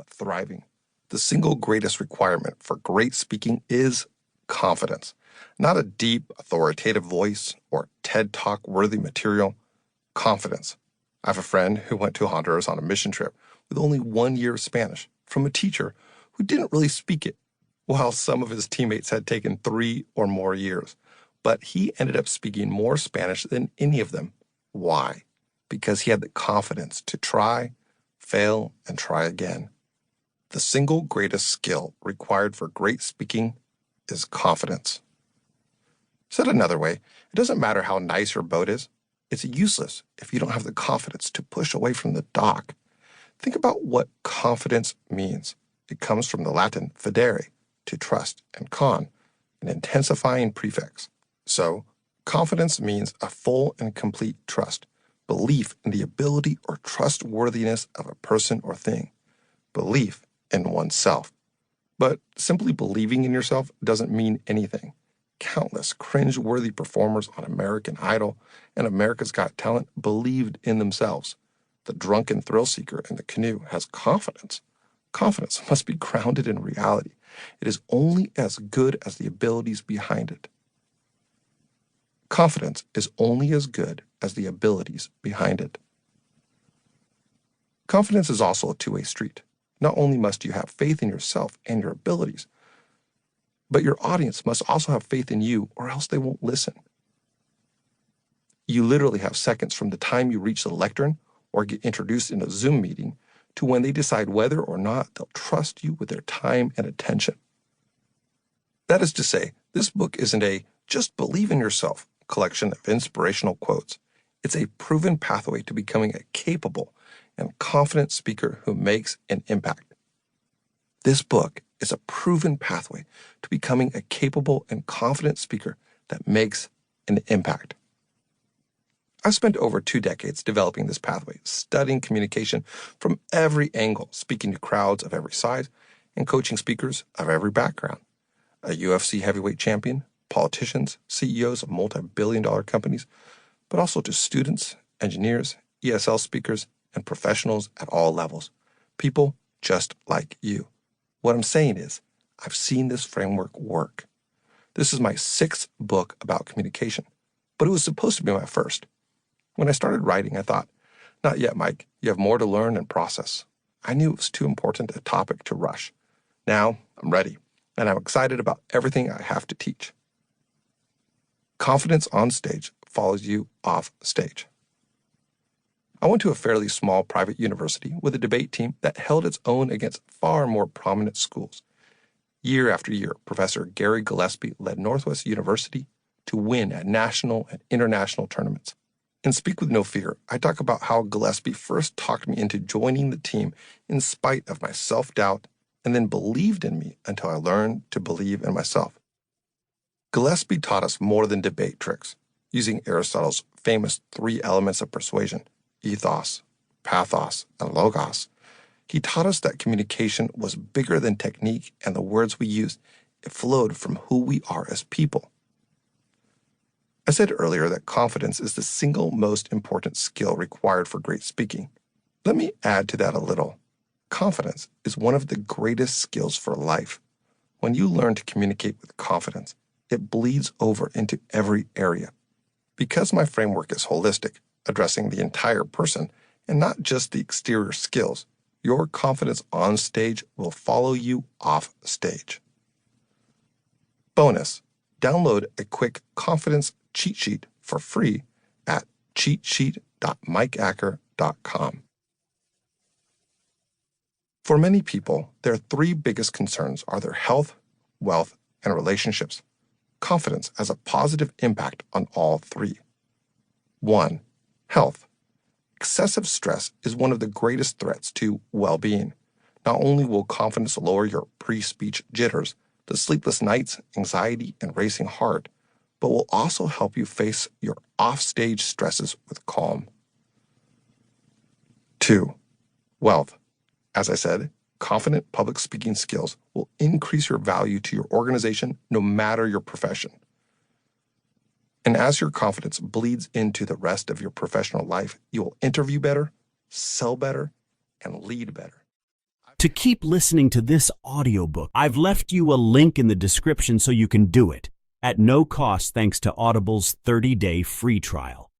but thriving. The single greatest requirement for great speaking is confidence, not a deep, authoritative voice or TED Talk-worthy material. Confidence. I have a friend who went to Honduras on a mission trip with only 1 year of Spanish from a teacher who didn't really speak it, while some of his teammates had taken 3 or more years. But he ended up speaking more Spanish than any of them. Why? Because he had the confidence to try, fail, and try again. The single greatest skill required for great speaking is confidence. Said another way, it doesn't matter how nice your boat is. It's useless if you don't have the confidence to push away from the dock. Think about what confidence means. It comes from the Latin fidere, to trust, and con, an intensifying prefix. So, confidence means a full and complete trust, belief in the ability or trustworthiness of a person or thing, belief in oneself. But simply believing in yourself doesn't mean anything. Countless cringe-worthy performers on American Idol and America's Got Talent believed in themselves. The drunken thrill seeker in the canoe has confidence. Confidence must be grounded in reality. It is only as good as the abilities behind it. Confidence is only as good as the abilities behind it. Confidence is also a two-way street. Not only must you have faith in yourself and your abilities, but your audience must also have faith in you, or else they won't listen. You literally have seconds from the time you reach the lectern or get introduced in a Zoom meeting to when they decide whether or not they'll trust you with their time and attention. That is to say, this book isn't a just believe in yourself collection of inspirational quotes. It's a proven pathway to becoming a capable and confident speaker who makes an impact. This book is a proven pathway to becoming a capable and confident speaker that makes an impact. I've spent over 2 decades developing this pathway, studying communication from every angle, speaking to crowds of every size, and coaching speakers of every background. A UFC heavyweight champion, politicians, CEOs of multi-billion-dollar companies, but also to students, engineers, ESL speakers, and professionals at all levels. People just like you. What I'm saying is, I've seen this framework work. This is my 6th book about communication, but it was supposed to be my first. When I started writing, I thought, not yet, Mike. You have more to learn and process. I knew it was too important a topic to rush. Now, I'm ready, and I'm excited about everything I have to teach. Confidence on stage follows you off stage. I went to a fairly small private university with a debate team that held its own against far more prominent schools. Year after year, Professor Gary Gillespie led Northwest University to win at national and international tournaments. In Speak With No Fear, I talk about how Gillespie first talked me into joining the team in spite of my self-doubt and then believed in me until I learned to believe in myself. Gillespie taught us more than debate tricks, using Aristotle's famous 3 elements of persuasion, ethos, pathos, and logos. He taught us that communication was bigger than technique and the words we used. It flowed from who we are as people. I said earlier that confidence is the single most important skill required for great speaking. Let me add to that a little. Confidence is one of the greatest skills for life. When you learn to communicate with confidence, it bleeds over into every area. Because my framework is holistic, addressing the entire person and not just the exterior skills, your confidence on stage will follow you off stage. Bonus, download a quick confidence cheat sheet for free at cheatsheet.mikeacker.com. For many people, their 3 biggest concerns are their health, wealth, and relationships. Confidence has a positive impact on all 3. 1. Health. Excessive stress is one of the greatest threats to well-being. Not only will confidence lower your pre-speech jitters, the sleepless nights, anxiety, and racing heart, but will also help you face your off-stage stresses with calm. 2. Wealth. As I said, confident public speaking skills will increase your value to your organization no matter your profession. And as your confidence bleeds into the rest of your professional life, you will interview better, sell better, and lead better. To keep listening to this audiobook, I've left you a link in the description so you can do it at no cost thanks to Audible's 30-day free trial.